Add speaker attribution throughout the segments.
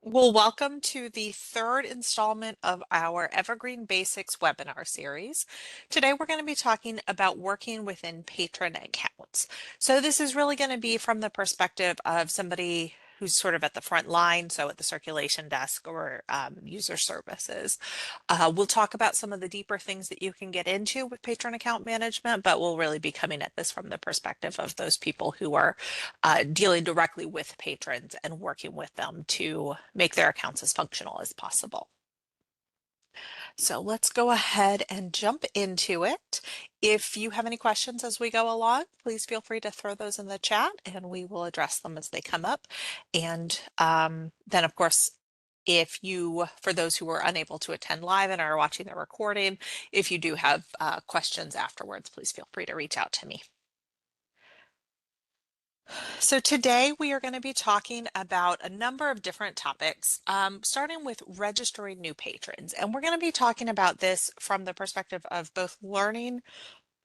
Speaker 1: Well, welcome to the third installment of our Evergreen Basics webinar series. Today, we're going to be talking about working within patron accounts. So this is really going to be from the perspective of somebody who's sort of at the front line, so at the circulation desk or user services. We'll talk about some of the deeper things that you can get into with patron account management, but we'll really be coming at this from the perspective of those people who are dealing directly with patrons and working with them to make their accounts as functional as possible. So let's go ahead and jump into it. If you have any questions as we go along, please feel free to throw those in the chat and we will address them as they come up. And then, of course, for those who are unable to attend live and are watching the recording, if you do have questions afterwards, please feel free to reach out to me. So today we are going to be talking about a number of different topics, starting with registering new patrons. And we're going to be talking about this from the perspective of both learning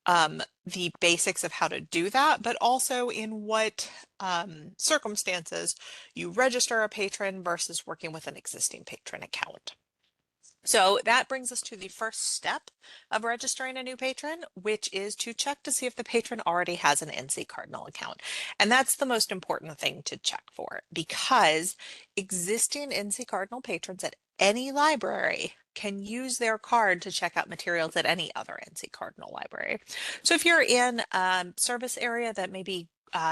Speaker 1: the basics of how to do that, but also in what circumstances you register a patron versus working with an existing patron account. So that brings us to the first step of registering a new patron, which is to check to see if the patron already has an NC Cardinal account. And that's the most important thing to check for because existing NC Cardinal patrons at any library can use their card to check out materials at any other NC Cardinal library. So if you're in a service area that maybe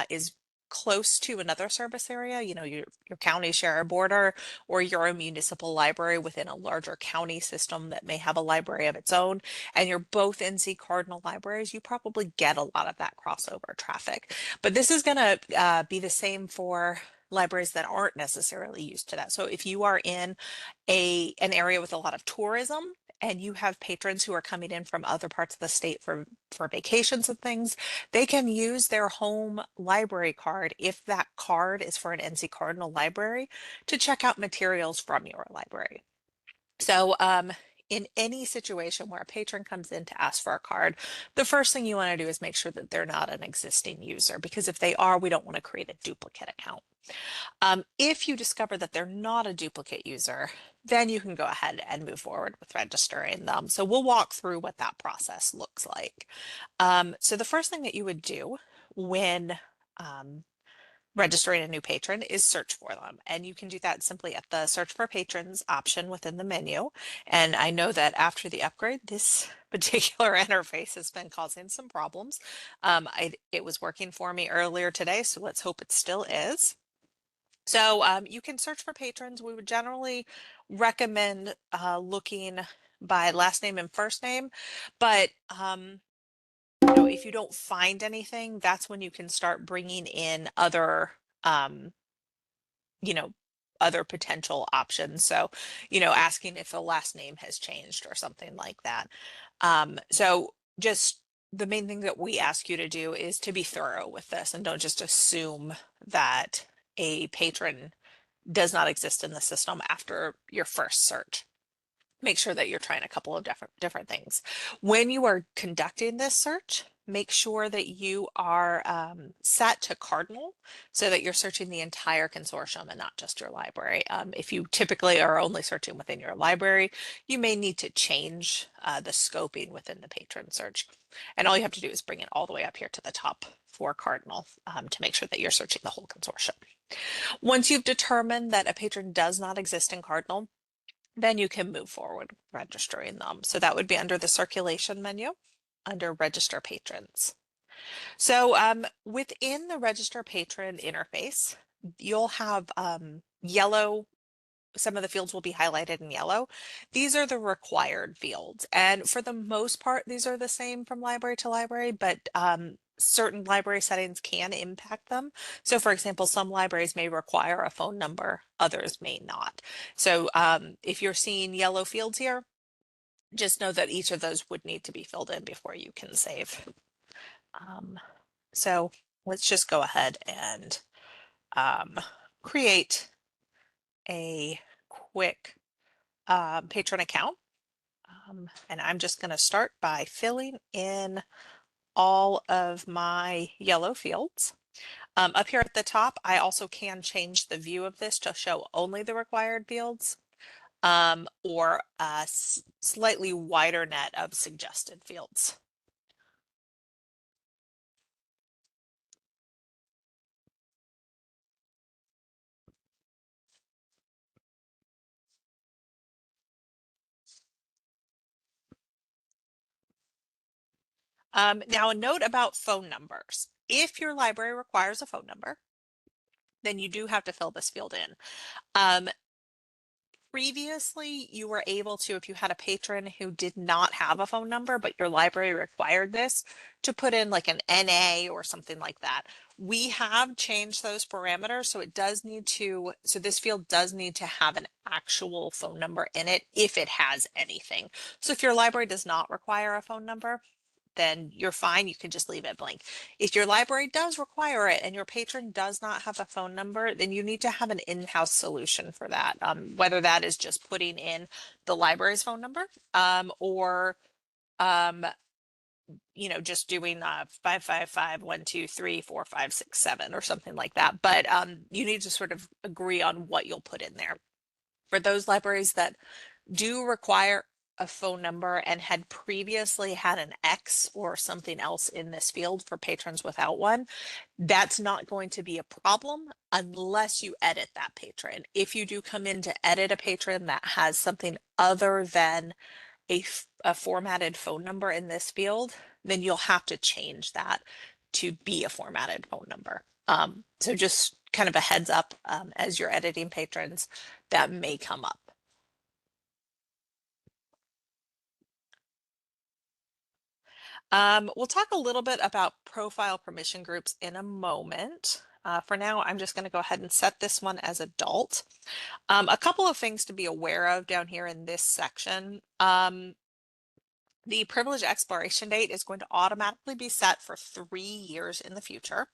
Speaker 1: is close to another service area, your county share a border, or you're a municipal library within a larger county system that may have a library of its own, and you're both NC Cardinal libraries, you probably get a lot of that crossover traffic. But this is going to be the same for libraries that aren't necessarily used to that. So if you are in an area with a lot of tourism, and you have patrons who are coming in from other parts of the state for vacations and things, they can use their home library card if that card is for an NC Cardinal library to check out materials from your library. So in any situation where a patron comes in to ask for a card, the first thing you want to do is make sure that they're not an existing user, because if they are, we don't want to create a duplicate account. If you discover that they're not a duplicate user, then you can go ahead and move forward with registering them. So we'll walk through what that process looks like. So the first thing that you would do when registering a new patron is search for them. And you can do that simply at the search for patrons option within the menu. And I know that after the upgrade, this particular interface has been causing some problems. It was working for me earlier today, so let's hope it still is. So you can search for patrons. We would generally recommend looking by last name and first name, but if you don't find anything, that's when you can start bringing in um, you know, other potential options. So, asking if the last name has changed or something like that. So just the main thing that we ask you to do is to be thorough with this and don't just assume that a patron does not exist in the system after your first search. Make sure that you're trying a couple of different things. When you are conducting this search, make sure that you are set to Cardinal so that you're searching the entire consortium and not just your library. If you typically are only searching within your library, you may need to change the scoping within the patron search. And all you have to do is bring it all the way up here to the top for Cardinal to make sure that you're searching the whole consortium. Once you've determined that a patron does not exist in Cardinal, then you can move forward registering them. So that would be under the circulation menu, under register patrons. So within the register patron interface, you'll have yellow. Some of the fields will be highlighted in yellow. These are the required fields. And for the most part, these are the same from library to library, but certain library settings can impact them. So for example, some libraries may require a phone number, others may not. So if you're seeing yellow fields here, just know that each of those would need to be filled in before you can save. So let's just go ahead and create a quick patron account. And I'm just going to start by filling in all of my yellow fields. Up here at the top, I also can change the view of this to show only the required fields, or a slightly wider net of suggested fields. Now a note about phone numbers. If your library requires a phone number, then you do have to fill this field in. Um, Previously, you were able to, if you had a patron who did not have a phone number, but your library required this, to put in like an NA or something like that. We have changed those parameters, so it does need to, so this field does need to have an actual phone number in it if it has anything. So if your library does not require a phone number, then you're fine. You can just leave it blank. If your library does require it and your patron does not have a phone number, then you need to have an in-house solution for that. Whether that is just putting in the library's phone number, or um, just doing 555-123-4567 or something like that. But you need to sort of agree on what you'll put in there. For those libraries that do require a phone number and had previously had an X or something else in this field for patrons without one, that's not going to be a problem unless you edit that patron. If you do come in to edit a patron that has something other than a formatted phone number in this field, then you'll have to change that to be a formatted phone number. So just kind of a heads up, as you're editing patrons, that may come up. We'll talk a little bit about profile permission groups in a moment. For now, I'm just going to go ahead and set this one as adult. A couple of things to be aware of down here in this section. The privilege expiration date is going to automatically be set for 3 years in the future.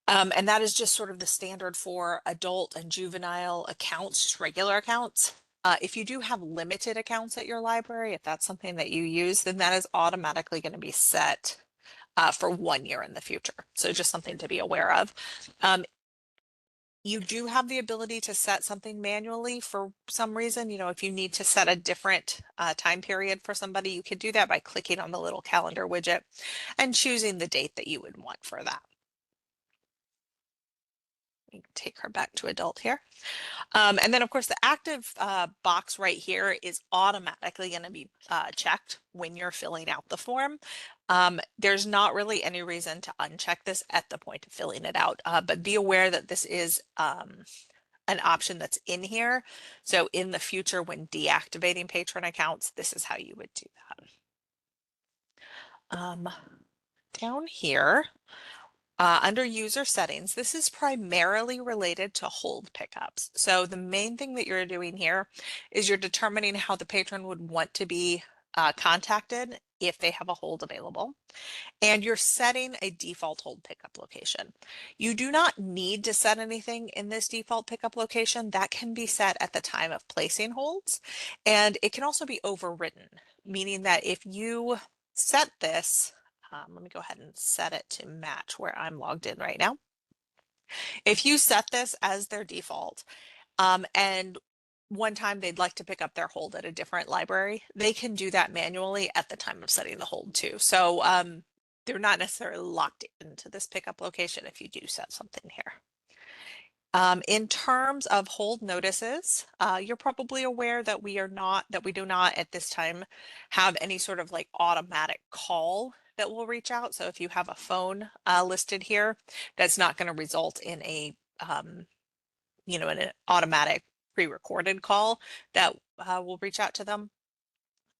Speaker 1: And that is just sort of the standard for adult and juvenile accounts, just regular accounts. If you do have limited accounts at your library, if that's something that you use, then that is automatically going to be set for 1 year in the future. So just something to be aware of. You do have the ability to set something manually for some reason. If you need to set a different time period for somebody, you could do that by clicking on the little calendar widget and choosing the date that you would want for that. Take her back to adult here. And then of course the active box right here is automatically going to be checked when you're filling out the form. There's not really any reason to uncheck this at the point of filling it out, but be aware that this is an option that's in here. So in the future, when deactivating patron accounts, this is how you would do that. Down here, under user settings, this is primarily related to hold pickups. So the main thing that you're doing here is you're determining how the patron would want to be contacted if they have a hold available. And you're setting a default hold pickup location. You do not need to set anything in this default pickup location. That can be set at the time of placing holds. And it can also be overridden, meaning that if you set this, let me go ahead and set it to match where I'm logged in right now. If you set this as their default, and one time they'd like to pick up their hold at a different library, they can do that manually at the time of setting the hold too. So they're not necessarily locked into this pickup location if you do set something here. In terms of hold notices, you're probably aware that we do not at this time have any sort of like automatic call that will reach out. So if you have a phone listed here, that's not going to result in an automatic pre-recorded call that will reach out to them.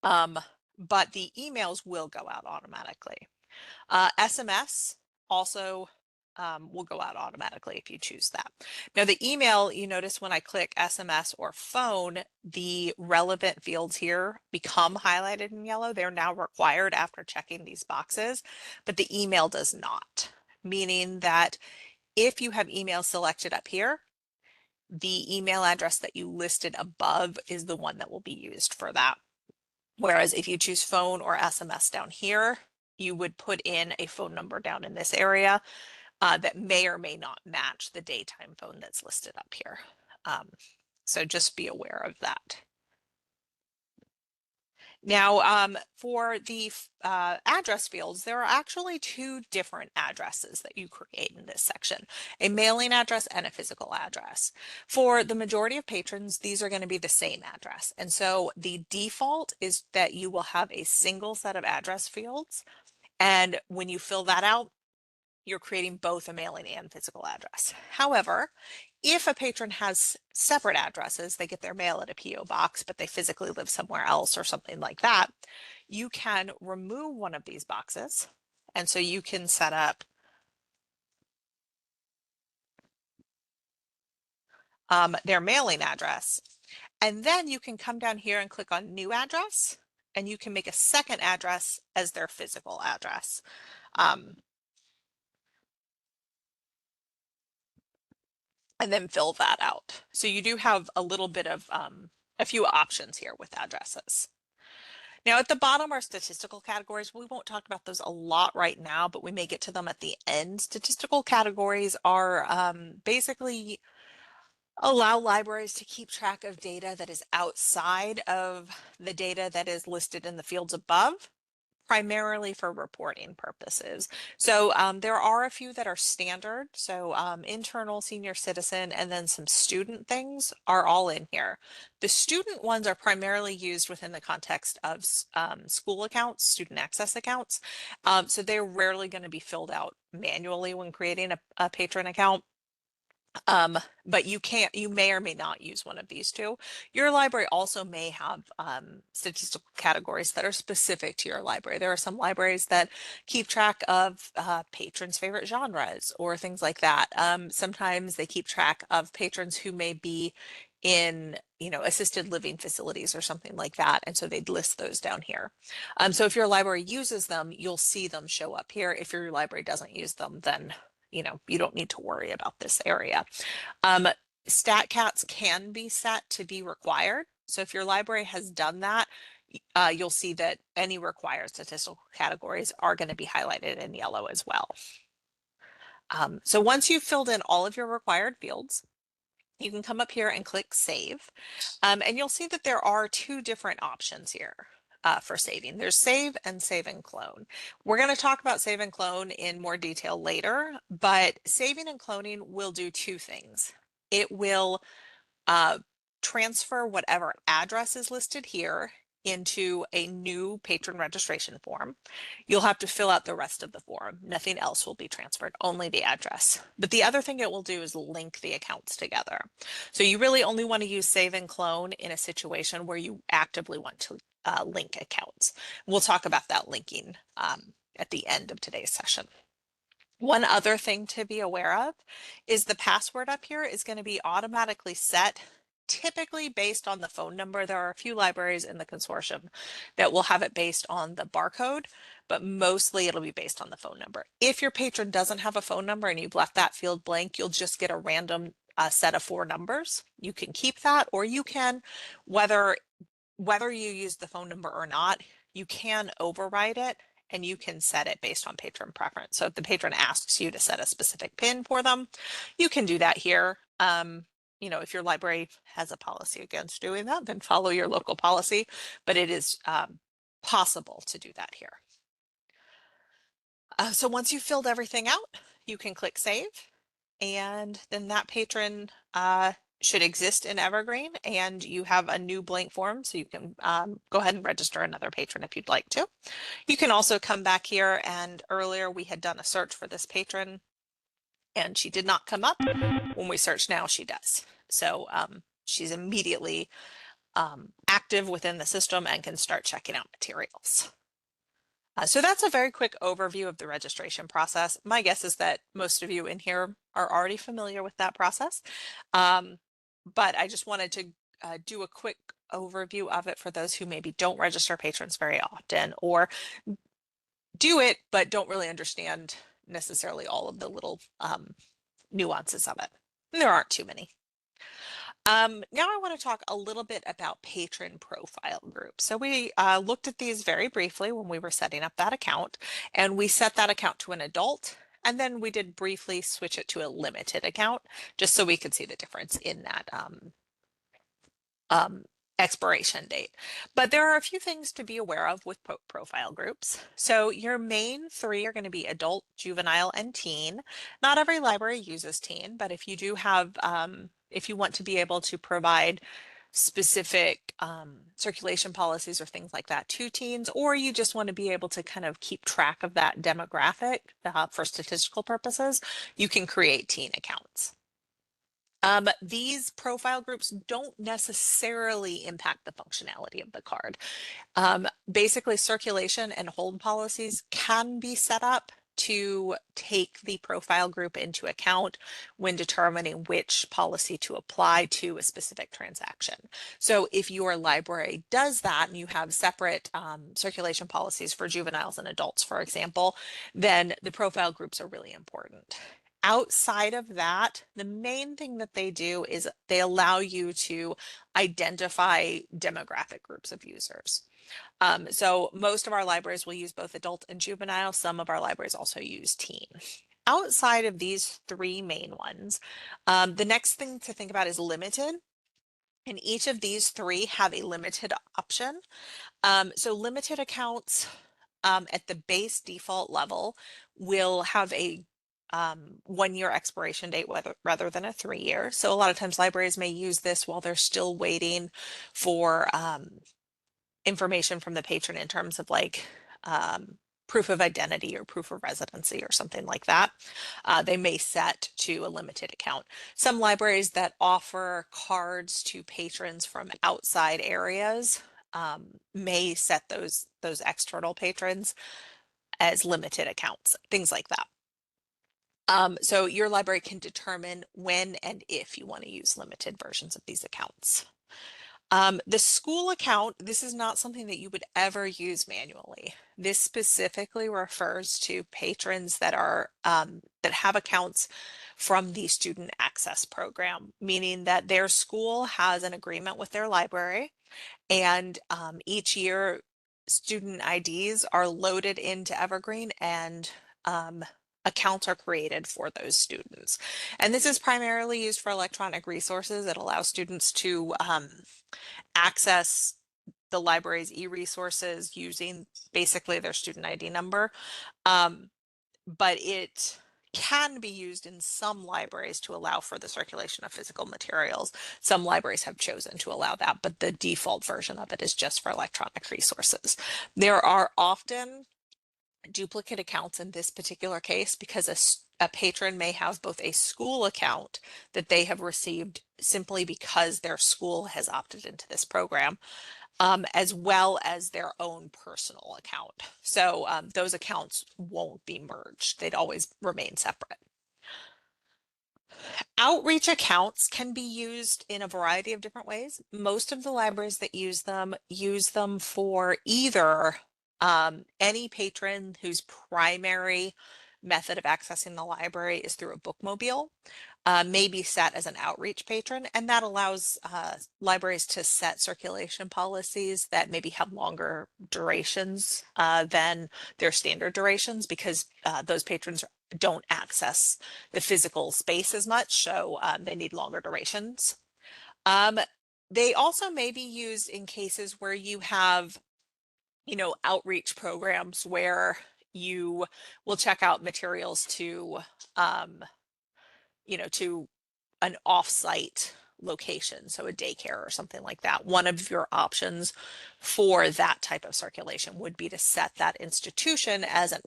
Speaker 1: But the emails will go out automatically. SMS also will go out automatically if you choose that. Now the email, you notice when I click SMS or phone, the relevant fields here become highlighted in yellow. They're now required after checking these boxes, but the email does not, meaning that if you have email selected up here, the email address that you listed above is the one that will be used for that. Whereas if you choose phone or SMS down here, you would put in a phone number down in this area. that may or may not match the daytime phone that's listed up here. So just be aware of that. Now, for the address fields, there are actually two different addresses that you create in this section, a mailing address and a physical address. For the majority of patrons, these are going to be the same address. And so the default is that you will have a single set of address fields. And when you fill that out, you're creating both a mailing and physical address. However, if a patron has separate addresses, they get their mail at a PO box, but they physically live somewhere else or something like that, you can remove one of these boxes. And so you can set up their mailing address. And then you can come down here and click on new address, and you can make a second address as their physical address. And then fill that out. So you do have a little bit of a few options here with addresses. Now at the bottom are statistical categories. We won't talk about those a lot right now, but we may get to them at the end. Statistical categories are basically allow libraries to keep track of data that is outside of the data that is listed in the fields above, primarily for reporting purposes. So there are a few that are standard. So internal, senior citizen, and then some student things are all in here. The student ones are primarily used within the context of school accounts, student access accounts. So they're rarely going to be filled out manually when creating a patron account. But you may or may not use one of these two. Your library also may have statistical categories that are specific to your library. There are some libraries that keep track of patrons' favorite genres or things like that. Sometimes they keep track of patrons who may be in, assisted living facilities or something like that. And so they'd list those down here. So if your library uses them, you'll see them show up here. If your library doesn't use them, then you don't need to worry about this area. Stat cats can be set to be required. So if your library has done that, you'll see that any required statistical categories are going to be highlighted in yellow as well. So once you've filled in all of your required fields, you can come up here and click Save. And you'll see that there are two different options here. For saving. There's save and save and clone. We're going to talk about save and clone in more detail later, but saving and cloning will do two things. It will transfer whatever address is listed here into a new patron registration form. You'll have to fill out the rest of the form. Nothing else will be transferred, only the address. But the other thing it will do is link the accounts together. So you really only want to use save and clone in a situation where you actively want to link accounts. We'll talk about that linking at the end of today's session. One other thing to be aware of is the password up here is going to be automatically set, typically based on the phone number. There are a few libraries in the consortium that will have it based on the barcode, but mostly it'll be based on the phone number. If your patron doesn't have a phone number and you've left that field blank, you'll just get a random set of 4 numbers. You can keep that, or you can, whether you use the phone number or not, you can override it and you can set it based on patron preference. So if the patron asks you to set a specific PIN for them, you can do that here. If your library has a policy against doing that, then follow your local policy, but it is possible to do that here. So once you've filled everything out, you can click Save, and then that patron should exist in Evergreen, and you have a new blank form, so you can go ahead and register another patron if you'd like to. You can also come back here, and earlier we had done a search for this patron and she did not come up. When we search now, she does. So she's immediately active within the system and can start checking out materials. So that's a very quick overview of the registration process. My guess is that most of you in here are already familiar with that process, but I just wanted to do a quick overview of it for those who maybe don't register patrons very often, or do it but don't really understand necessarily all of the little nuances of it. And there aren't too many. Now I want to talk a little bit about patron profile groups. So we looked at these very briefly when we were setting up that account, and we set that account to an adult And then we did briefly switch it to a limited account just so we could see the difference in that um, expiration date. But there are a few things to be aware of with profile groups. So your main three are going to be adult, juvenile, and teen. Not every library uses teen, but if you do have, if you want to be able to provide specific circulation policies or things like that to teens, or you just want to be able to kind of keep track of that demographic for statistical purposes, you can create teen accounts. These profile groups don't necessarily impact the functionality of the card. Basically, circulation and hold policies can be set up to take the profile group into account when determining which policy to apply to a specific transaction. So if your library does that and you have separate circulation policies for juveniles and adults, for example, then the profile groups are really important. Outside of that, the main thing that they do is they allow you to identify demographic groups of users. So most of our libraries will use both adult and juvenile. Some of our libraries also use teen. Outside of these three main ones, the next thing to think about is limited. And each of these three have a limited option. So limited accounts at the base default level will have a 1 year expiration date rather than a 3 year. So a lot of times libraries may use this while they're still waiting for information from the patron in terms of like proof of identity or proof of residency or something like that. They may set to a limited account. Some libraries that offer cards to patrons from outside areas may set those external patrons as limited accounts, things like that. So your library can determine when and if you want to use limited versions of these accounts. The school account, this is not something that you would ever use manually. This specifically refers to patrons that are that have accounts from the student access program, meaning that their school has an agreement with their library, and each year student IDs are loaded into Evergreen and accounts are created for those students. And this is primarily used for electronic resources. It allows students to access the library's e-resources using basically their student ID number. But it can be used in some libraries to allow for the circulation of physical materials. Some libraries have chosen to allow that, but the default version of it is just for electronic resources. There are often duplicate accounts in this particular case because a patron may have both a school account that they have received simply because their school has opted into this program, as well as their own personal account. So those accounts won't be merged. They'd always remain separate. Outreach accounts can be used in a variety of different ways. Most of the libraries that use them for either any patron whose primary method of accessing the library is through a bookmobile, may be set as an outreach patron, and that allows libraries to set circulation policies that maybe have longer durations than their standard durations because those patrons don't access the physical space as much, so they need longer durations. They also may be used in cases where you have, outreach programs where you will check out materials to, to an off-site location, so a daycare or something like that. One of your options for that type of circulation would be to set that institution as an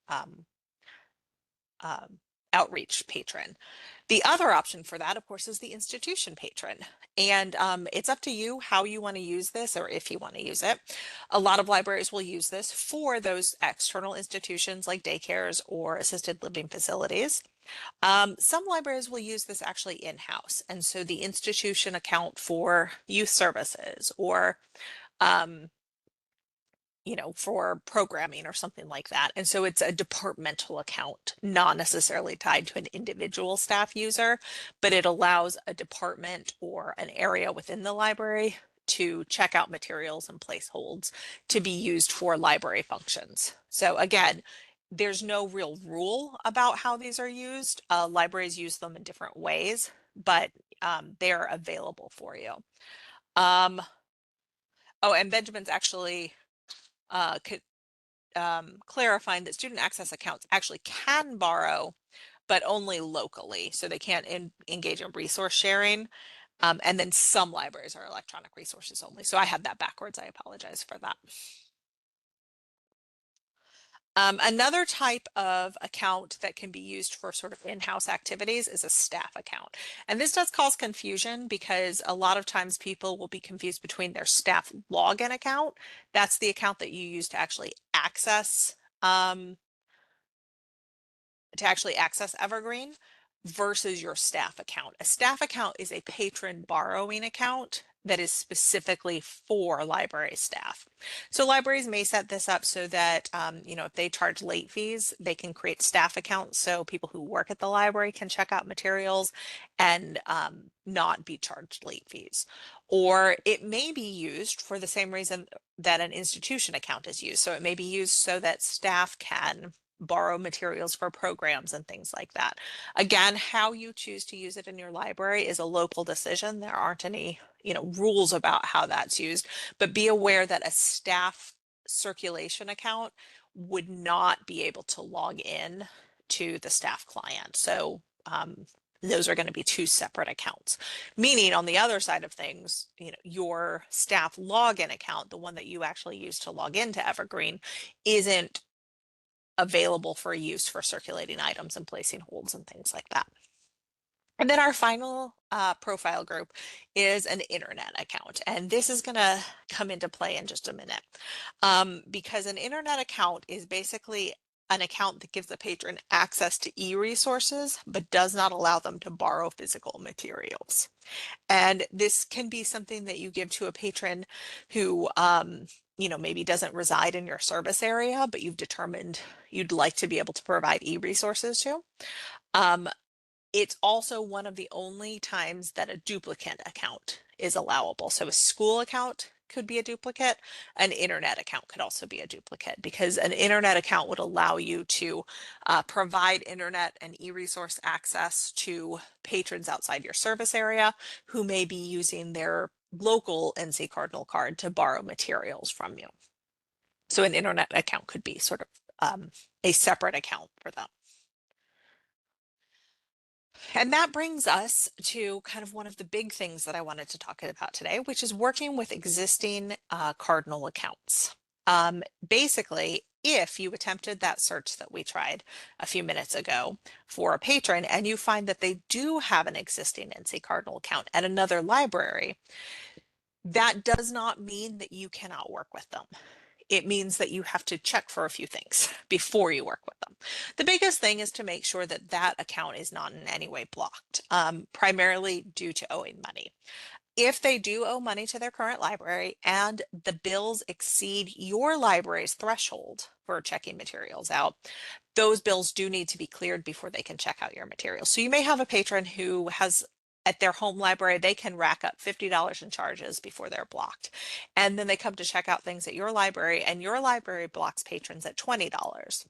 Speaker 1: um, outreach patron. The other option for that, of course, is the institution patron. And it's up to you how you want to use this or if you want to use it. A lot of libraries will use this for those external institutions like daycares or assisted living facilities. Some libraries will use this actually in-house. And so the institution account for youth services or for programming or something like that. And so it's a departmental account, not necessarily tied to an individual staff user, but it allows a department or an area within the library to check out materials and place holds to be used for library functions. So again, there's no real rule about how these are used. Libraries use them in different ways, but they're available for you. Um, oh, and Benjamin's actually clarifying that student access accounts actually can borrow, but only locally. So they can't engage in resource sharing. And then some libraries are electronic resources only. So I had that backwards. I apologize for that. Another type of account that can be used for sort of in-house activities is a staff account. And this does cause confusion because a lot of times people will be confused between their staff login account. That's the account that you use um, to actually access Evergreen versus your staff account. A staff account is a patron borrowing account that is specifically for library staff. So libraries may set this up so that, if they charge late fees, they can create staff accounts so people who work at the library can check out materials and not be charged late fees. Or it may be used for the same reason that an institution account is used. So it may be used so that staff can borrow materials for programs and things like that. Again, how you choose to use it in your library is a local decision. There aren't any, rules about how that's used, but be aware that a staff circulation account would not be able to log in to the staff client. So those are going to be two separate accounts. Meaning on the other side of things, your staff login account, the one that you actually use to log into Evergreen, isn't available for use for circulating items and placing holds and things like that. And then our final profile group is an internet account. And this is going to come into play in just a minute because an internet account is basically an account that gives the patron access to e-resources, but does not allow them to borrow physical materials. And this can be something that you give to a patron who, maybe doesn't reside in your service area, but you've determined you'd like to be able to provide e-resources to. Um, it's also one of the only times that a duplicate account is allowable. So a school account could be a duplicate. An internet account could also be a duplicate because an internet account would allow you to provide internet and e-resource access to patrons outside your service area who may be using their local NC Cardinal card to borrow materials from you. So an internet account could be sort of a separate account for them. And that brings us to kind of one of the big things that I wanted to talk about today, which is working with existing Cardinal accounts. Basically, if you attempted that search that we tried a few minutes ago for a patron and you find that they do have an existing NC Cardinal account at another library, that does not mean that you cannot work with them. It means that you have to check for a few things before you work with them. The biggest thing is to make sure that that account is not in any way blocked, primarily due to owing money. If they do owe money to their current library and the bills exceed your library's threshold for checking materials out, those bills do need to be cleared before they can check out your materials. So you may have a patron who has at their home library, they can rack up $50 in charges before they're blocked. And then they come to check out things at your library and your library blocks patrons at $20.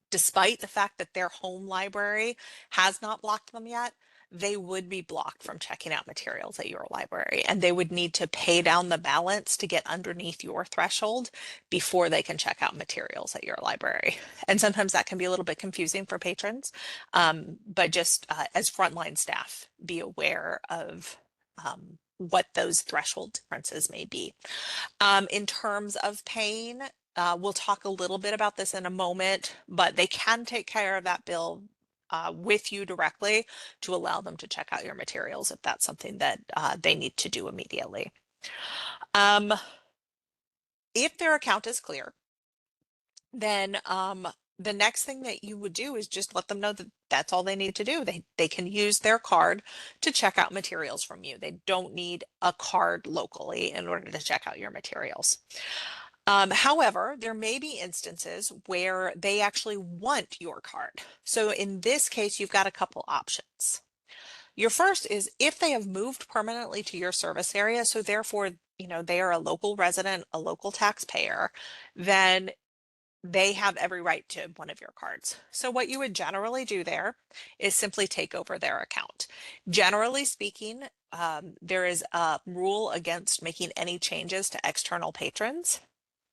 Speaker 1: Despite the fact that their home library has not blocked them yet, they would be blocked from checking out materials at your library and they would need to pay down the balance to get underneath your threshold before they can check out materials at your library. And sometimes that can be a little bit confusing for patrons, but just as frontline staff, be aware of what those threshold differences may be. In terms of paying, we'll talk a little bit about this in a moment, but they can take care of that bill with you directly to allow them to check out your materials if that's something that they need to do immediately. If their account is clear, then the next thing that you would do is just let them know that that's all they need to do. They can use their card to check out materials from you. They don't need a card locally in order to check out your materials. However, there may be instances where they actually want your card. So in this case, you've got a couple options. Your first is if they have moved permanently to your service area, so therefore, they are a local resident, a local taxpayer, then they have every right to one of your cards. So what you would generally do there is simply take over their account. Generally speaking, there is a rule against making any changes to external patrons.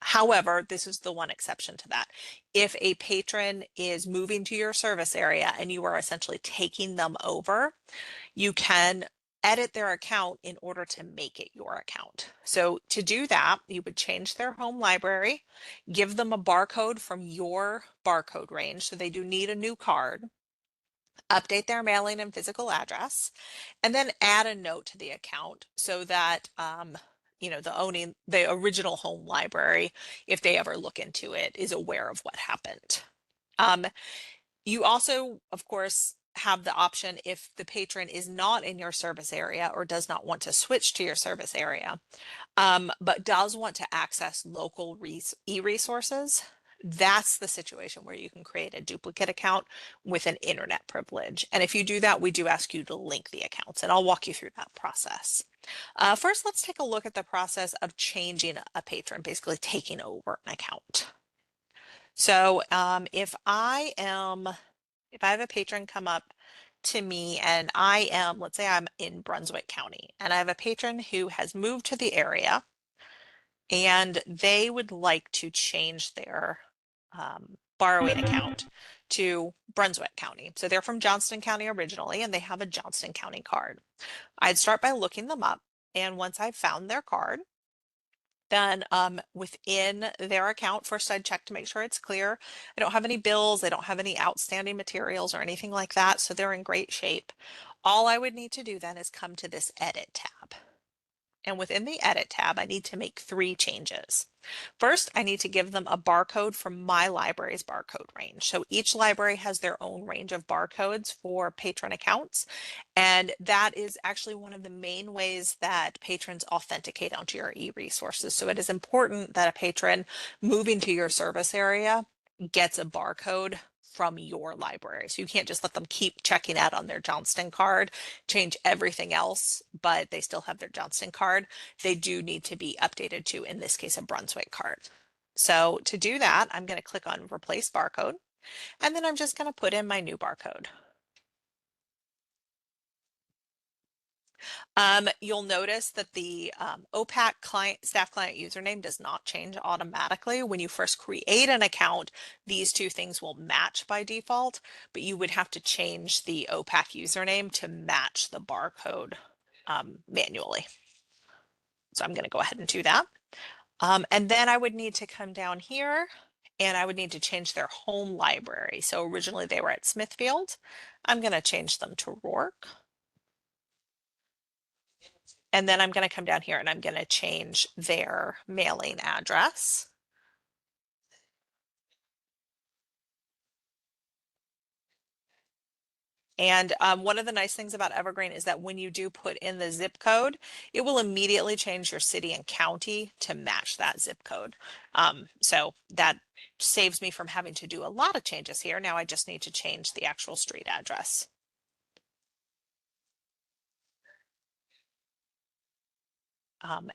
Speaker 1: However, this is the one exception to that. If a patron is moving to your service area and you are essentially taking them over, you can edit their account in order to make it your account. So to do that, you would change their home library, give them a barcode from your barcode range. So they do need a new card, update their mailing and physical address, and then add a note to the account so that the original home library, if they ever look into it, is aware of what happened. Um, you also, of course, have the option if the patron is not in your service area or does not want to switch to your service area, but does want to access local e-resources. That's the situation where you can create a duplicate account with an internet privilege. And if you do that, we do ask you to link the accounts, and I'll walk you through that process. First, let's take a look at the process of changing a patron, basically taking over an account. So if I have a patron come up to me and let's say I'm in Brunswick County and I have a patron who has moved to the area and they would like to change their borrowing account to Brunswick County. So they're from Johnston County originally and they have a Johnston County card. I'd start by looking them up. And once I've found their card, then within their account, first I'd check to make sure it's clear. I don't have any bills, they don't have any outstanding materials or anything like that, so they're in great shape. All I would need to do then is come to this Edit tab. And within the Edit tab, I need to make 3 changes. First, I need to give them a barcode from my library's barcode range. So each library has their own range of barcodes for patron accounts. And that is actually one of the main ways that patrons authenticate onto your e-resources. So it is important that a patron moving to your service area gets a barcode from your library. So you can't just let them keep checking out on their Johnston card, change everything else, but they still have their Johnston card. They do need to be updated to, in this case, a Brunswick card. So to do that, I'm going to click on Replace Barcode, and then I'm just going to put in my new barcode. You'll notice that the OPAC staff client username does not change automatically. When you first create an account, these two things will match by default, but you would have to change the OPAC username to match the barcode manually. So I'm going to go ahead and do that. And then I would need to come down here and I would need to change their home library. So originally they were at Smithfield. I'm going to change them to Rourke. And then I'm going to come down here and I'm going to change their mailing address. And one of the nice things about Evergreen is that when you do put in the zip code, it will immediately change your city and county to match that zip code. So that saves me from having to do a lot of changes here. Now I just need to change the actual street address.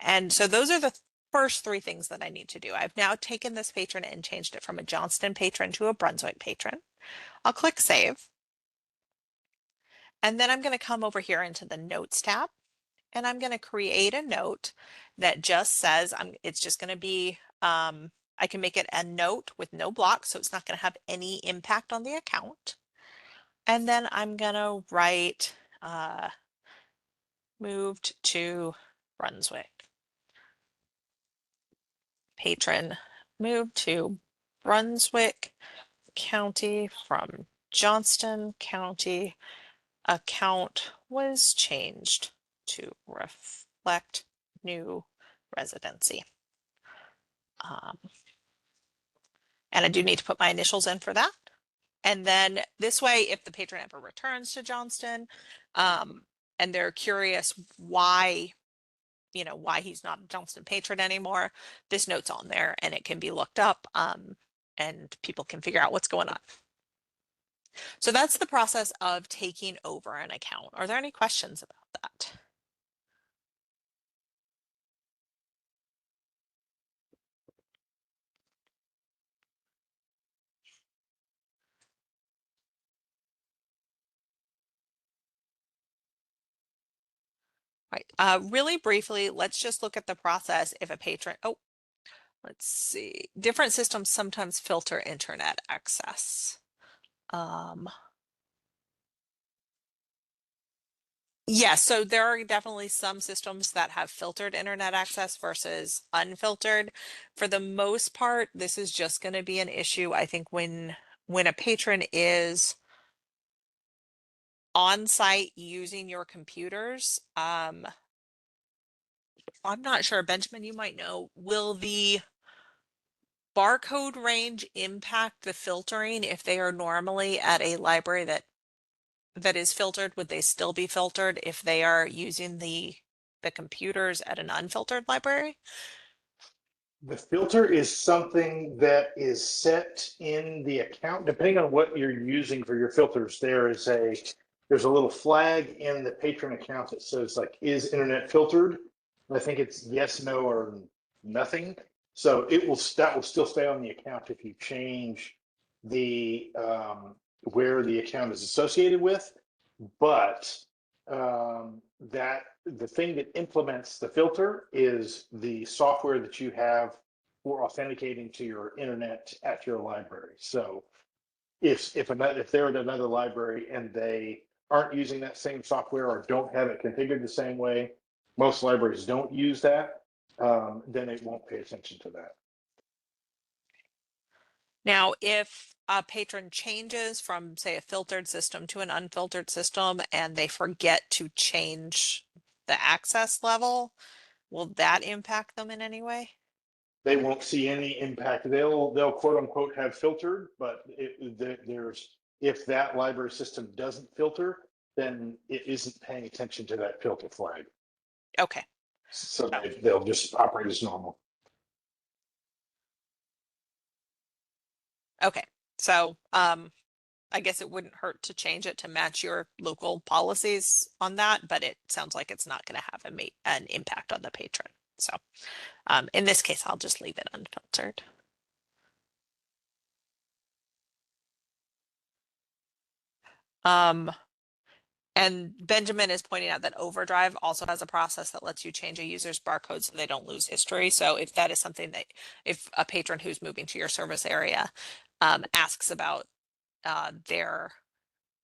Speaker 1: And so those are the first 3 things that I need to do. I've now taken this patron and changed it from a Johnston patron to a Brunswick patron. I'll click Save. And then I'm going to come over here into the Notes tab, and I'm going to create a note that just says, it's just going to be, I can make it a note with no block, so it's not going to have any impact on the account. And then I'm going to write, moved to Brunswick. Patron moved to Brunswick County from Johnston County. Account was changed to reflect new residency. And I do need to put my initials in for that. And then this way, if the patron ever returns to Johnston, and they're curious why he's not a Johnston patron anymore, this note's on there and it can be looked up, and people can figure out what's going on. So that's the process of taking over an account. Are there any questions about that? Right. Really briefly, let's just look at the process if a patron, oh, let's see. Different systems sometimes filter internet access. Um, yes, so there are definitely some systems that have filtered internet access versus unfiltered. For the most part, this is just going to be an issue, I think, when a patron is on site using your computers. I'm not sure, Benjamin, you might know, will the barcode range impact the filtering if they are normally at a library that is filtered? Would they still be filtered if they are using the computers at an unfiltered library?
Speaker 2: The filter is something that is set in the account, depending on what you're using for your filters. There's a little flag in the patron account that says like, is internet filtered? I think it's yes, no, or nothing. So that will still stay on the account if you change the where the account is associated with. But that the thing that implements the filter is the software that you have for authenticating to your internet at your library. So if they're at another library and they aren't using that same software or don't have it configured the same way, most libraries don't use that, then it won't pay attention to that.
Speaker 1: Now, if a patron changes from, say, a filtered system to an unfiltered system and they forget to change the access level, will that impact them in any way?
Speaker 2: They won't see any impact. They'll quote unquote have filtered, but if that library system doesn't filter, then it isn't paying attention to that filter flag.
Speaker 1: Okay.
Speaker 2: So
Speaker 1: Oh,
Speaker 2: they'll just operate as normal.
Speaker 1: okay. So, I guess it wouldn't hurt to change it to match your local policies on that, but it sounds like it's not going to have an impact on the patron. So, in this case, I'll just leave it unfiltered. Um, and Benjamin is pointing out that Overdrive also has a process that lets you change a user's barcode so they don't lose history. So if that is something that, if a patron who's moving to your service area asks about their,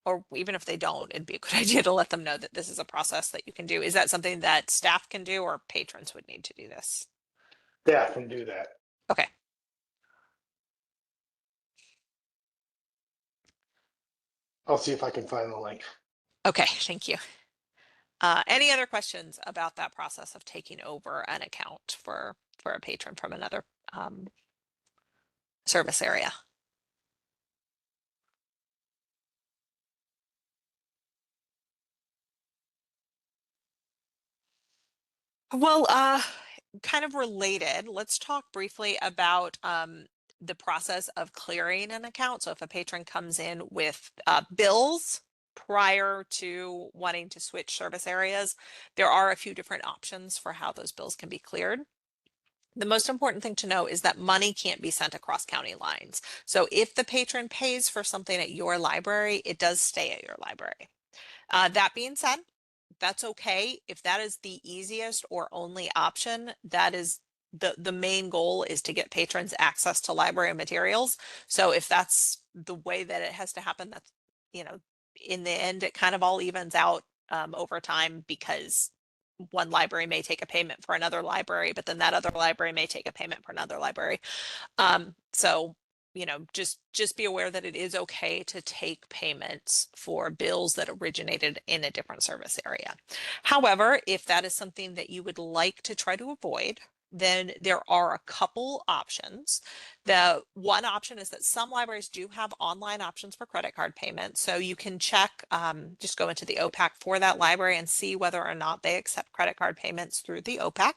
Speaker 1: or even if they don't, it'd be a good idea to let them know that this is a process that you can do. Is that something that staff can do or patrons would need to do this?
Speaker 2: Staff can do that.
Speaker 1: Okay.
Speaker 2: I'll see if I can find the link.
Speaker 1: Okay, thank you. Any other questions about that process of taking over an account for a patron from another service area? Well, kind of related, let's talk briefly about the process of clearing an account. So if a patron comes in with bills prior to wanting to switch service areas, there are a few different options for how those bills can be cleared. The most important thing to know is that money can't be sent across county lines. So if the patron pays for something at your library, it does stay at your library. That being said, that's okay. If that is the easiest or only option, that is the main goal is to get patrons access to library materials. So if that's the way that it has to happen, that's, you know, in the end, it kind of all evens out over time because one library may take a payment for another library, but then that other library may take a payment for another library. So, you know, just be aware that it is okay to take payments for bills that originated in a different service area. However, if that is something that you would like to try to avoid, then there are a couple options. The one option is that some libraries do have online options for credit card payments. So you can check, just go into the OPAC for that library and see whether or not they accept credit card payments through the OPAC.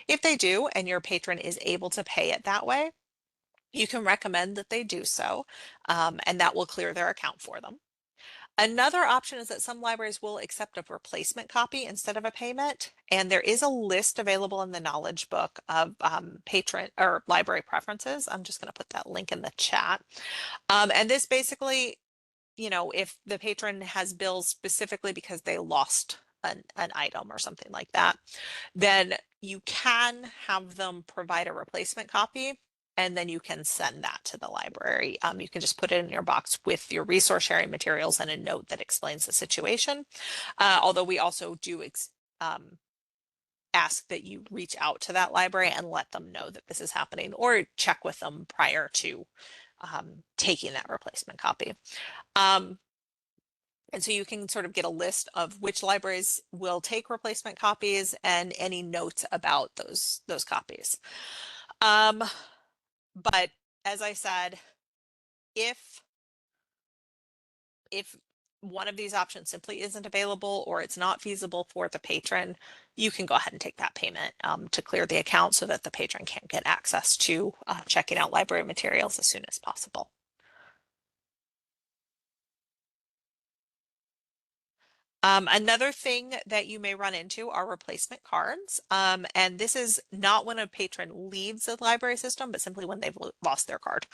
Speaker 1: If they do, and your patron is able to pay it that way, you can recommend that they do so, and that will clear their account for them. Another option is that some libraries will accept a replacement copy instead of a payment, and there is a list available in the knowledge book of patron or library preferences. I'm just going to put that link in the chat. And this basically, you know, if the patron has bills specifically because they lost an item or something like that, then you can have them provide a replacement copy. And then you can send that to the library. You can just put it in your box with your resource sharing materials and a note that explains the situation. Although we also do ask that you reach out to that library and let them know that this is happening, or check with them prior to taking that replacement copy. Um, and so you can sort of get a list of which libraries will take replacement copies and any notes about those copies. Um, but as I said, if if one of these options simply isn't available or it's not feasible for the patron, you can go ahead and take that payment to clear the account so that the patron can get access to checking out library materials as soon as possible. Another thing that you may run into are replacement cards. And this is not when a patron leaves the library system, but simply when they've lost their card.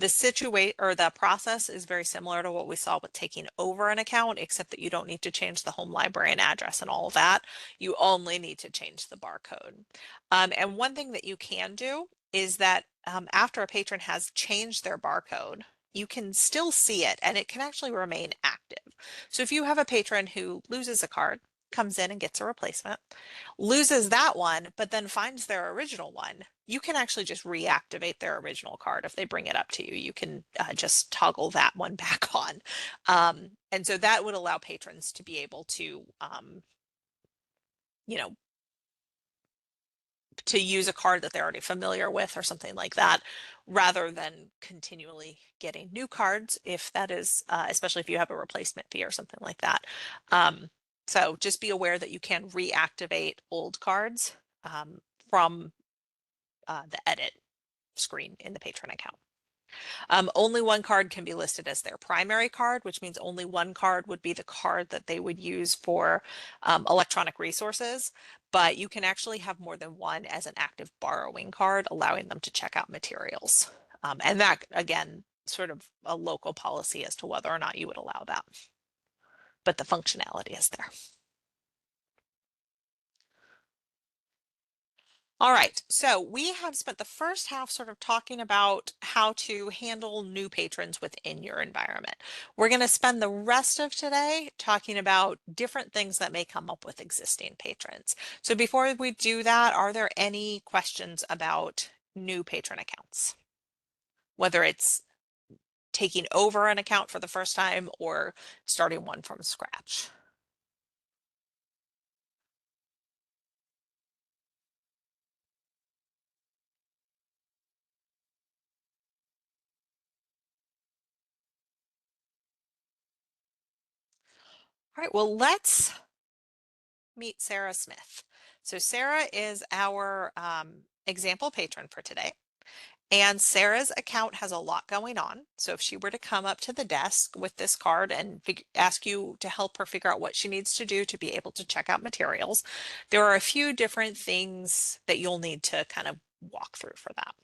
Speaker 1: The situate or the process is very similar to what we saw with taking over an account, except that you don't need to change the home library and address and all of that. You only need to change the barcode. And one thing that you can do is that after a patron has changed their barcode, you can still see it and it can actually remain active. So if you have a patron who loses a card, comes in and gets a replacement, loses that one, but then finds their original one, you can actually just reactivate their original card. If they bring it up to you, you can just toggle that one back on. And so that would allow patrons to be able to, you know, to use a card that they're already familiar with or something like that, rather than continually getting new cards, if that is, especially if you have a replacement fee or something like that. So just be aware that you can reactivate old cards from the edit screen in the patron account. Only one card can be listed as their primary card, which means only one card would be the card that they would use for electronic resources. But you can actually have more than one as an active borrowing card, allowing them to check out materials. And that, again, sort of a local policy as to whether or not you would allow that. But the functionality is there. All right, so we have spent the first half sort of talking about how to handle new patrons within your environment. We're going to spend the rest of today talking about different things that may come up with existing patrons. So before we do that, are there any questions about new patron accounts? Whether it's taking over an account for the first time or starting one from scratch. All right, well, let's meet Sarah Smith. So Sarah is our example patron for today. And Sarah's account has a lot going on. So if she were to come up to the desk with this card and ask you to help her figure out what she needs to do to be able to check out materials, there are a few different things that you'll need to kind of walk through for that.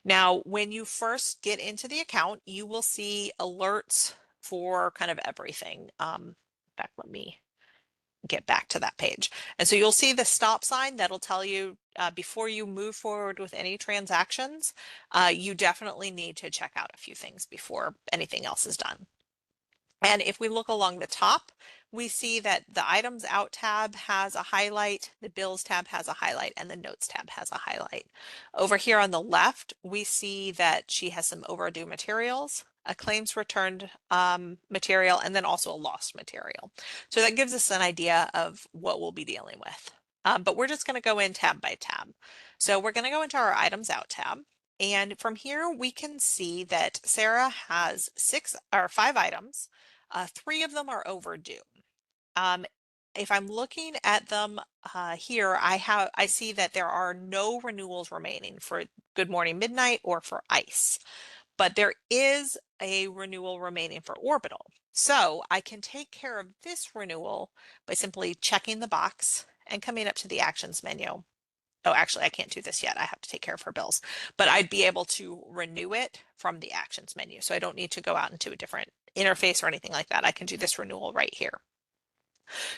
Speaker 1: Now, when you first get into the account, you will see alerts for kind of everything. In fact, let me get back to that page. And so you'll see the stop sign that'll tell you before you move forward with any transactions, you definitely need to check out a few things before anything else is done. And if we look along the top, we see that the items out tab has a highlight, the bills tab has a highlight, and the notes tab has a highlight. Over here on the left, we see that she has some overdue materials, a claims returned material, and then also a lost material. So that gives us an idea of what we'll be dealing with. But we're just going to go in tab by tab. So we're going to go into our items out tab. And from here, we can see that Sarah has 5 items. 3 of them are overdue. Um, if I'm looking at them here, I see that there are no renewals remaining for Good Morning Midnight or for ICE, but there is a renewal remaining for Orbital. So I can take care of this renewal by simply checking the box and coming up to the actions menu. Oh, actually, I can't do this yet. I have to take care of her bills, but I'd be able to renew it from the actions menu. So I don't need to go out into a different interface or anything like that. I can do this renewal right here.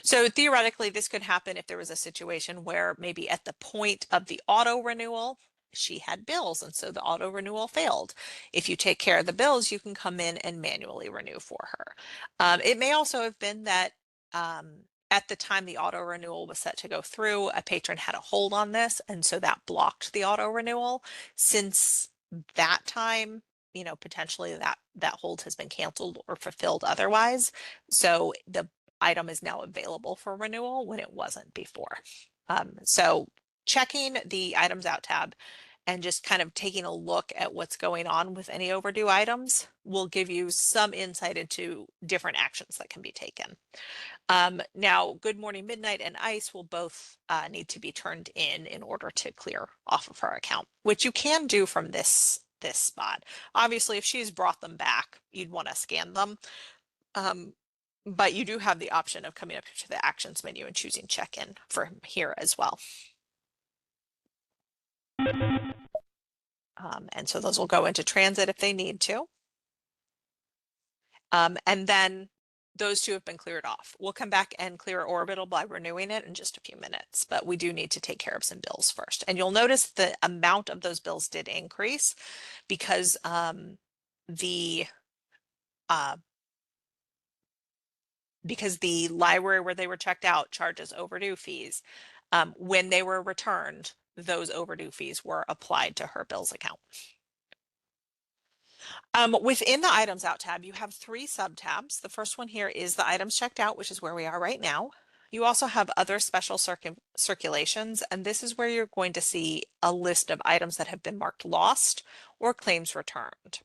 Speaker 1: So theoretically, this could happen if there was a situation where maybe at the point of the auto renewal, she had bills, and so the auto renewal failed. If you take care of the bills, you can come in and manually renew for her. It may also have been that at the time the auto renewal was set to go through, a patron had a hold on this, and so that blocked the auto renewal. Since that time, potentially that hold has been canceled or fulfilled otherwise. So the item is now available for renewal when it wasn't before. So checking the items out tab and just kind of taking a look at what's going on with any overdue items will give you some insight into different actions that can be taken. Now, Good Morning Midnight and Ice will both need to be turned in order to clear off of her account, which you can do from this spot. Obviously, if she's brought them back, you'd want to scan them. Um, but you do have the option of coming up to the actions menu and choosing check-in from here as well. And so those will go into transit if they need to. And then those two have been cleared off. We'll come back and clear Orbital by renewing it in just a few minutes, but we do need to take care of some bills first. And you'll notice the amount of those bills did increase because the uh, library where they were checked out charges overdue fees. When they were returned, those overdue fees were applied to her bills account. Within the items out tab, you have three sub tabs. The first one here is the items checked out, which is where we are right now. You also have other special circulations, and this is where you're going to see a list of items that have been marked lost or claims returned.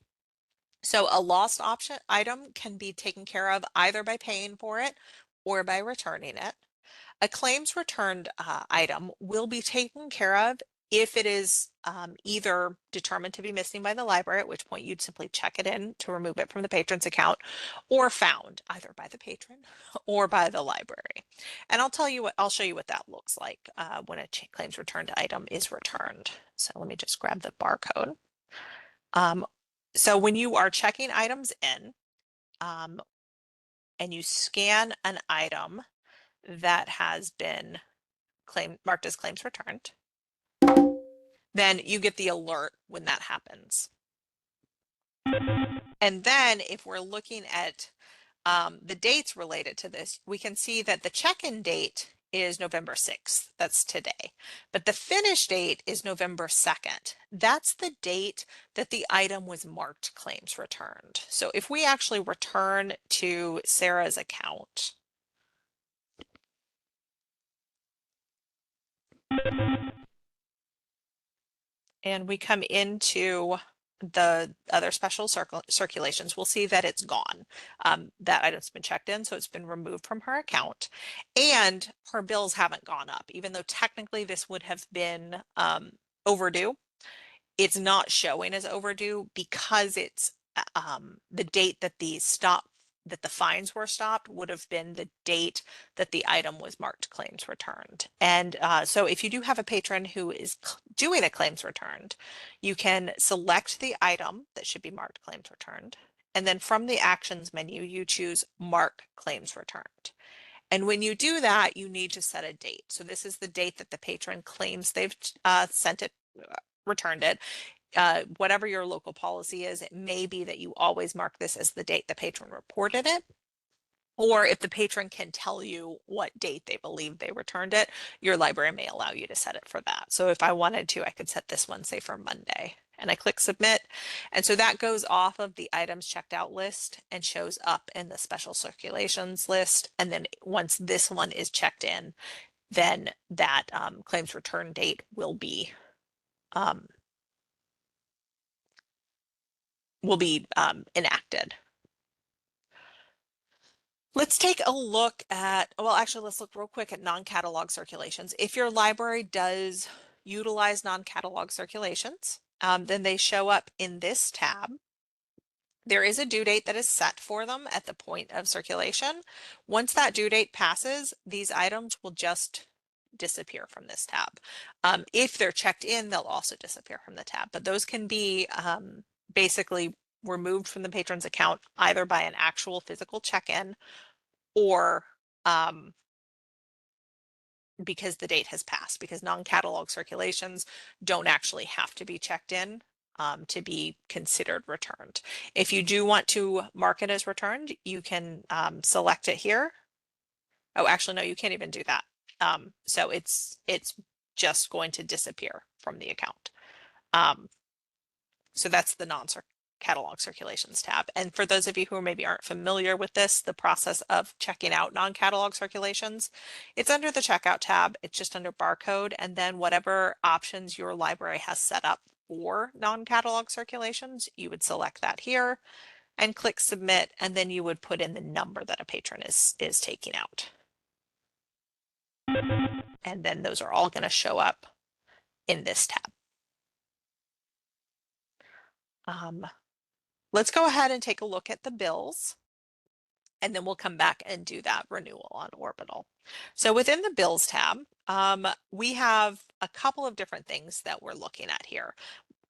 Speaker 1: So a lost option item can be taken care of either by paying for it or by returning it. A claims returned item will be taken care of if it is either determined to be missing by the library, at which point you'd simply check it in to remove it from the patron's account, or found either by the patron or by the library. And I'll show you what that looks like when a claims returned item is returned. So let me just grab the barcode. So when you are checking items in and you scan an item that has been marked as claims returned, then you get the alert when that happens. And then if we're looking at the dates related to this, we can see that the check-in date is November 6th. That's today. But the finish date is November 2nd. That's the date that the item was marked claims returned. So if we actually return to Sarah's account, and we come into the other special circulations, we'll see that it's gone. That item's been checked in, so it's been removed from her account, and her bills haven't gone up, even though technically this would have been overdue. It's not showing as overdue because it's the date that the fines were stopped would have been the date that the item was marked claims returned. And so if you do have a patron who is doing a claims returned, you can select the item that should be marked claims returned. And then from the actions menu, you choose mark claims returned. And when you do that, you need to set a date. So this is the date that the patron claims they've sent it, returned it. Whatever your local policy is, it may be that you always mark this as the date the patron reported it. Or if the patron can tell you what date they believe they returned it, your library may allow you to set it for that. So if I wanted to, I could set this one, say, for Monday. And I click submit. And so that goes off of the items checked out list and shows up in the special circulations list. And then once this one is checked in, then that claims return date um, will be enacted. Let's take a look at, well, actually, let's look real quick at non-catalog circulations. If your library does utilize non-catalog circulations, then they show up in this tab. There is a due date that is set for them at the point of circulation. Once that due date passes, these items will just disappear from this tab. If they're checked in, they'll also disappear from the tab, but those can be basically removed from the patron's account either by an actual physical check-in or because the date has passed, because non-catalog circulations don't actually have to be checked in to be considered returned. If you do want to mark it as returned, you can select it here. Oh, actually, no, you can't even do that. So it's just going to disappear from the account. Um, so that's the non-catalog circulations tab. And for those of you who maybe aren't familiar with this, the process of checking out non-catalog circulations, it's under the checkout tab. It's just under barcode, and then whatever options your library has set up for non-catalog circulations, you would select that here and click submit, and then you would put in the number that a patron is taking out. And then those are all going to show up in this tab. Let's go ahead and take a look at the bills, and then we'll come back and do that renewal on Orbital. So within the bills tab, we have a couple of different things that we're looking at here.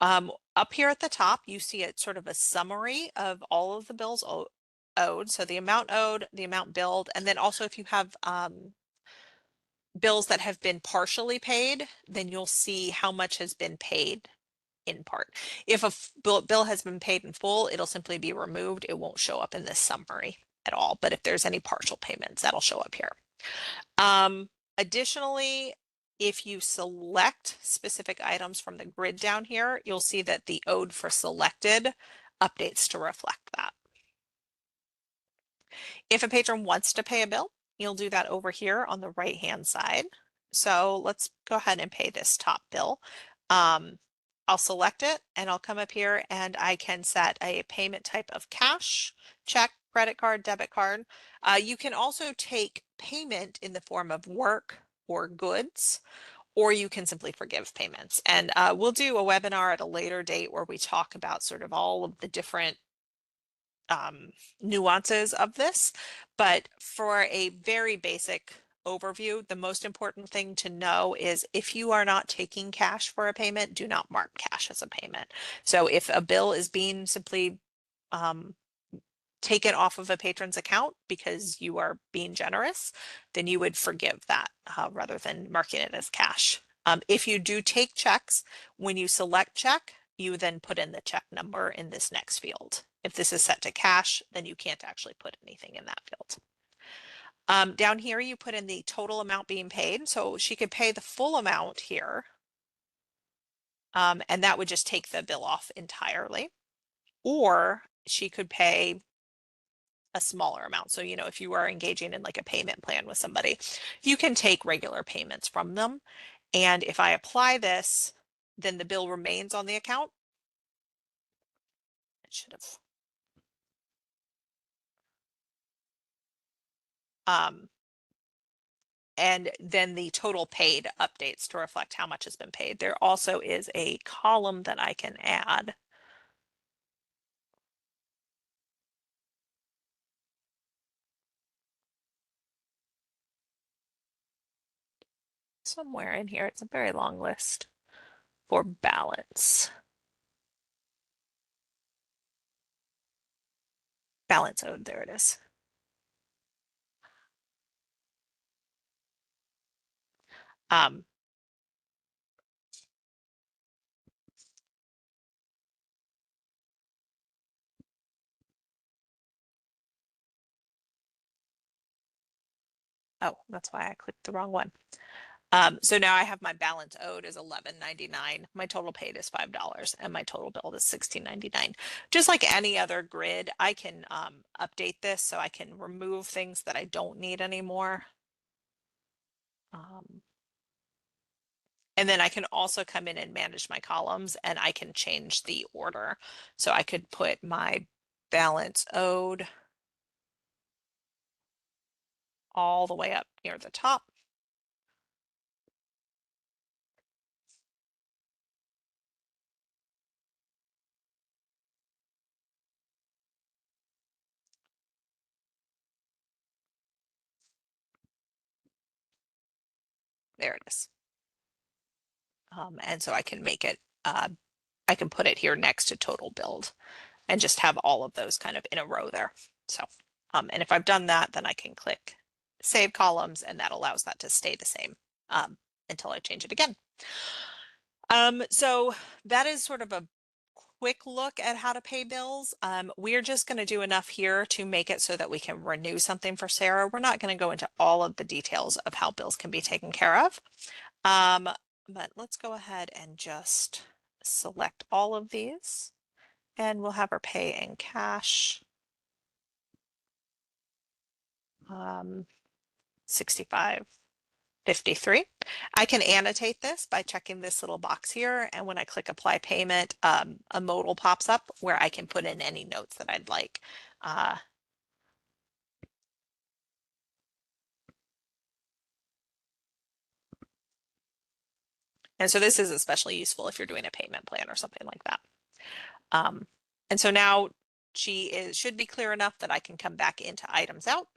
Speaker 1: Up here at the top, you see it's sort of a summary of all of the bills owed. So the amount owed, the amount billed, and then also if you have bills that have been partially paid, then you'll see how much has been paid in part. If a bill has been paid in full, it'll simply be removed. It won't show up in this summary at all. But if there's any partial payments, that'll show up here. Additionally, if you select specific items from the grid down here, you'll see that the owed for selected updates to reflect that. If a patron wants to pay a bill, you'll do that over here on the right-hand side. So let's go ahead and pay this top bill. I'll select it and I'll come up here and I can set a payment type of cash, check, credit card, debit card. You can also take payment in the form of work or goods, or you can simply forgive payments. And we'll do a webinar at a later date where we talk about sort of all of the different nuances of this. But for a very basic overview, the most important thing to know is if you are not taking cash for a payment, do not mark cash as a payment. So if a bill is being simply taken off of a patron's account because you are being generous, then you would forgive that rather than marking it as cash. If you do take checks, when you select check, you then put in the check number in this next field. If this is set to cash, then you can't actually put anything in that field. Down here, you put in the total amount being paid. So she could pay the full amount here, and that would just take the bill off entirely. Or she could pay a smaller amount. So, if you are engaging in like a payment plan with somebody, you can take regular payments from them. And if I apply this, then the bill remains on the account. It should have. And then the total paid updates to reflect how much has been paid. There also is a column that I can add. Somewhere in here, it's a very long list for balance. Balance owed, there it is. Um, oh, that's why I clicked the wrong one. So now I have my balance owed is $11.99. My total paid is $5, and my total billed is $16.99. Just like any other grid, I can update this so I can remove things that I don't need anymore. And then I can also come in and manage my columns, and I can change the order. So I could put my balance owed all the way up near the top. There it is. And so I can make it, I can put it here next to total billed and just have all of those kind of in a row there. So, and if I've done that, then I can click save columns, and that allows that to stay the same until I change it again. So that is sort of a quick look at how to pay bills. We're just going to do enough here to make it so that we can renew something for Sarah. We're not going to go into all of the details of how bills can be taken care of. But let's go ahead and just select all of these, and we'll have her pay in cash. 65.53. I can annotate this by checking this little box here, and when I click apply payment, a modal pops up where I can put in any notes that I'd like. And so this is especially useful if you're doing a payment plan or something like that. Um, and so now should be clear enough that I can come back into items out,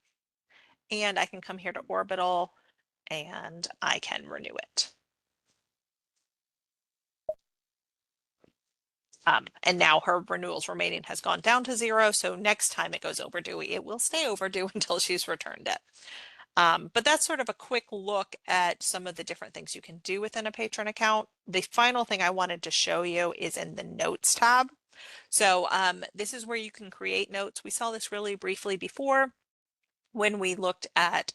Speaker 1: and I can come here to orbital and I can renew it. And now her renewals remaining has gone down to 0. So next time it goes overdue, it will stay overdue until she's returned it. But that's sort of a quick look at some of the different things you can do within a patron account. The final thing I wanted to show you is in the notes tab. So this is where you can create notes. We saw this really briefly before when we looked at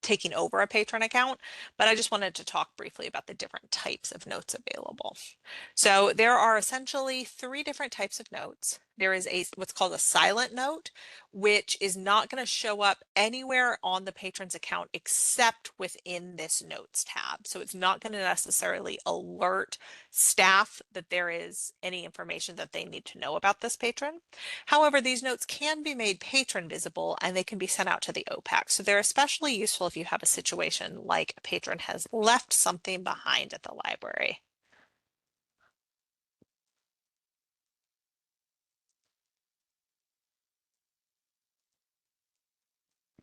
Speaker 1: taking over a patron account, but I just wanted to talk briefly about the different types of notes available. So there are essentially 3 different types of notes. There is what's called a silent note, which is not going to show up anywhere on the patron's account except within this notes tab. So it's not going to necessarily alert staff that there is any information that they need to know about this patron. However, these notes can be made patron visible and they can be sent out to the OPAC. So they're especially useful if you have a situation like a patron has left something behind at the library.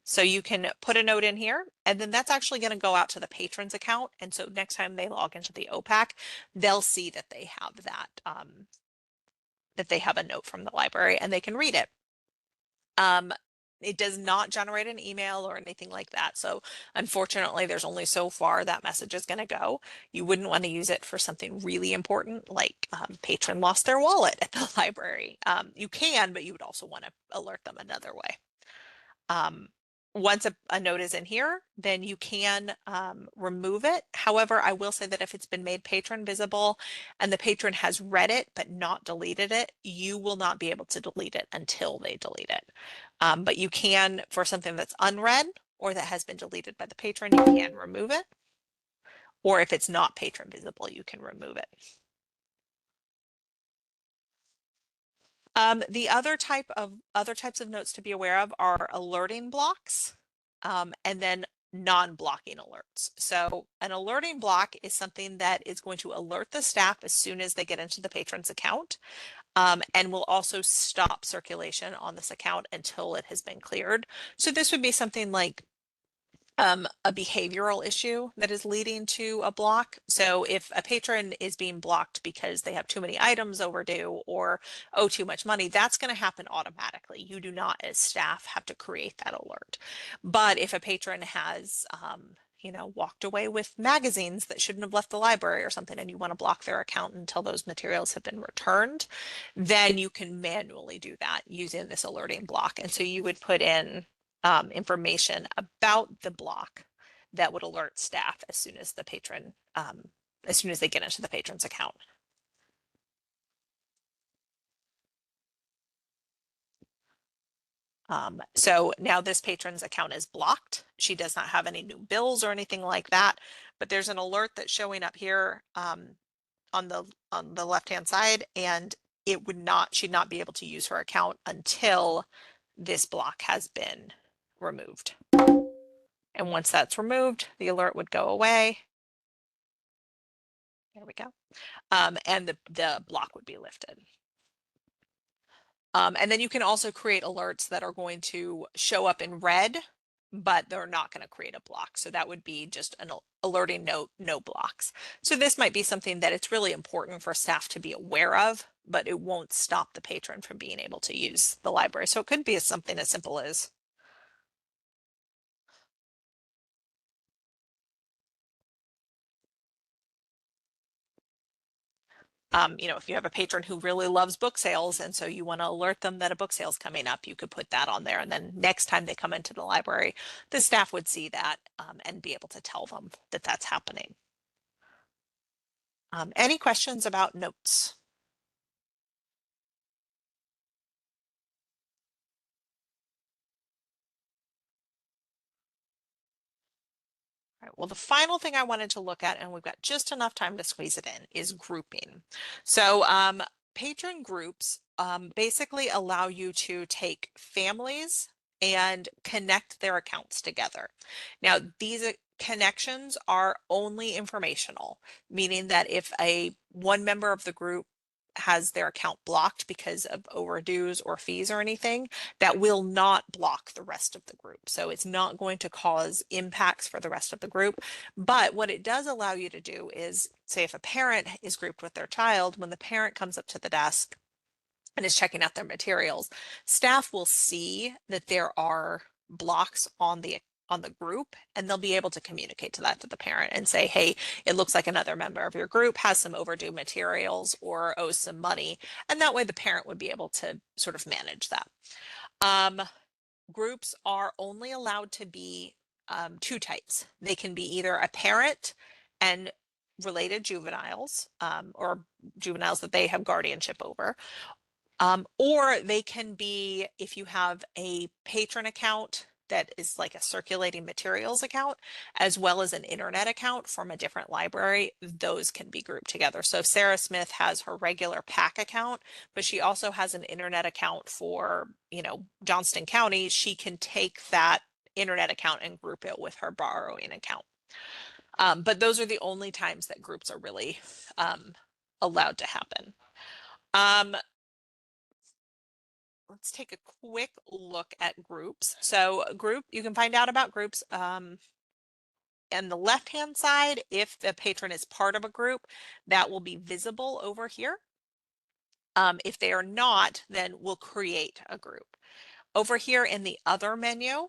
Speaker 1: So you can put a note in here, and then that's actually going to go out to the patron's account. And so next time they log into the OPAC, they'll see that they have that they have a note from the library and they can read it. It does not generate an email or anything like that. So unfortunately, there's only so far that message is going to go. You wouldn't want to use it for something really important like patron lost their wallet at the library. You can, but you would also want to alert them another way. Once a note is in here, then you can remove it. However, I will say that if it's been made patron visible and the patron has read it but not deleted it, you will not be able to delete it until they delete it. But you can, for something that's unread or that has been deleted by the patron, you can remove it. Or if it's not patron visible, you can remove it. The other types of notes to be aware of are alerting blocks, and then non-blocking alerts. So an alerting block is something that is going to alert the staff as soon as they get into the patron's account, and will also stop circulation on this account until it has been cleared. So this would be something like a behavioral issue that is leading to a block. So if a patron is being blocked because they have too many items overdue or owe too much money, that's going to happen automatically. You do not, as staff, have to create that alert. But if a patron has, walked away with magazines that shouldn't have left the library or something, and you want to block their account until those materials have been returned, then you can manually do that using this alerting block. And so you would put in information about the block that would alert staff as soon as the patron, as soon as they get into the patron's account. So now this patron's account is blocked. She does not have any new bills or anything like that, but there's an alert that's showing up here on the left-hand side, and she'd not be able to use her account until this block has been removed. And once that's removed, the alert would go away. There we go. And the block would be lifted. And then you can also create alerts that are going to show up in red, but they're not going to create a block. So that would be just an alerting note, no blocks. So this might be something that it's really important for staff to be aware of, but it won't stop the patron from being able to use the library. So it could be something as simple as If you have a patron who really loves book sales and so you want to alert them that a book sale is coming up, you could put that on there. And then next time they come into the library, the staff would see that and be able to tell them that that's happening. Any questions about notes? Right, well, the final thing I wanted to look at, and we've got just enough time to squeeze it in, is grouping. So patron groups basically allow you to take families and connect their accounts together. Now, these connections are only informational, meaning that if a one member of the group has their account blocked because of overdues or fees or anything, that will not block the rest of the group. So it's not going to cause impacts for the rest of the group. But what it does allow you to do is, say, if a parent is grouped with their child, when the parent comes up to the desk and is checking out their materials, staff will see that there are blocks on the group, and they'll be able to communicate to that to the parent and say, hey, it looks like another member of your group has some overdue materials or owes some money. And that way the parent would be able to sort of manage that. Um, Groups are only allowed to be two types. They can be either a parent and related juveniles or juveniles that they have guardianship over, or they can be, if you have a patron account that is like a circulating materials account, as well as an internet account from a different library, those can be grouped together. So if Sarah Smith has her regular PAC account, but she also has an internet account for, Johnston County, she can take that internet account and group it with her borrowing account. But those are the only times that groups are really allowed to happen. Um, let's take a quick look at groups. So you can find out about groups on the left-hand side. If the patron is part of a group, that will be visible over here. If they are not, then we'll create a group. Over here in the other menu,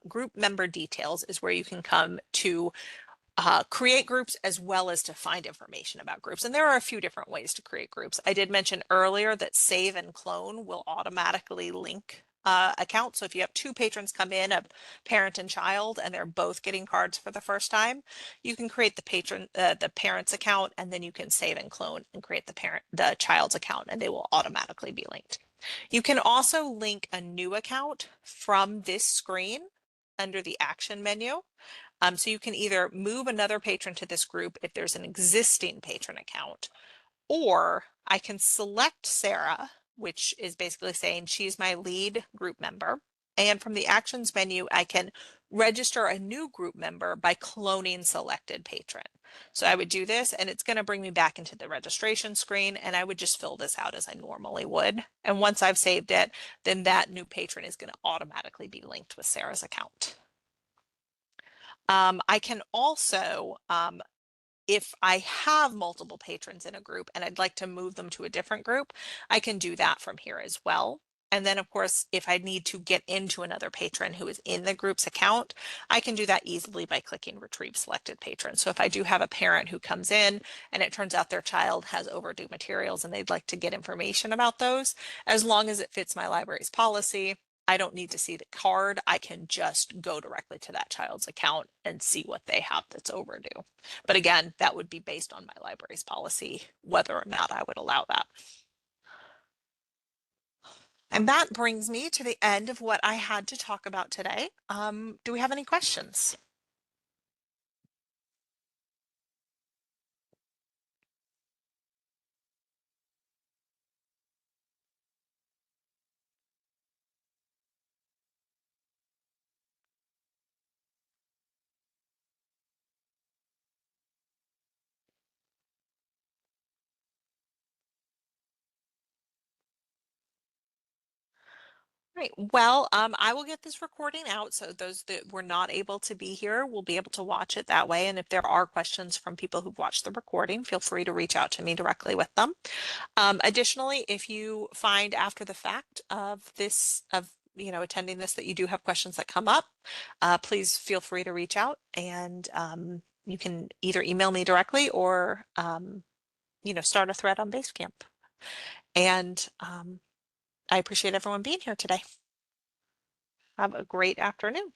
Speaker 1: group member details is where you can come to create groups as well as to find information about groups. And there are a few different ways to create groups. I did mention earlier that save and clone will automatically link accounts. So if you have two patrons come in, a parent and child, and they're both getting cards for the first time, you can create the parent's account, and then you can save and clone and create the child's account, and they will automatically be linked. You can also link a new account from this screen under the action menu. So you can either move another patron to this group if there's an existing patron account, or I can select Sarah, which is basically saying she's my lead group member. And from the actions menu, I can register a new group member by cloning selected patron. So I would do this, and it's going to bring me back into the registration screen, and I would just fill this out as I normally would. And once I've saved it, then that new patron is going to automatically be linked with Sarah's account. I can also, if I have multiple patrons in a group and I'd like to move them to a different group, I can do that from here as well. And then, of course, if I need to get into another patron who is in the group's account, I can do that easily by clicking Retrieve Selected Patron. So if I do have a parent who comes in and it turns out their child has overdue materials and they'd like to get information about those, as long as it fits my library's policy, I don't need to see the card. I can just go directly to that child's account and see what they have that's overdue. But again, that would be based on my library's policy, whether or not I would allow that. And that brings me to the end of what I had to talk about today. Do we have any questions? Right. Well, I will get this recording out so those that were not able to be here will be able to watch it that way. And if there are questions from people who've watched the recording, feel free to reach out to me directly with them. Additionally, if you find after the fact of attending this that you do have questions that come up, please feel free to reach out and you can either email me directly or start a thread on Basecamp. And I appreciate everyone being here today. Have a great afternoon.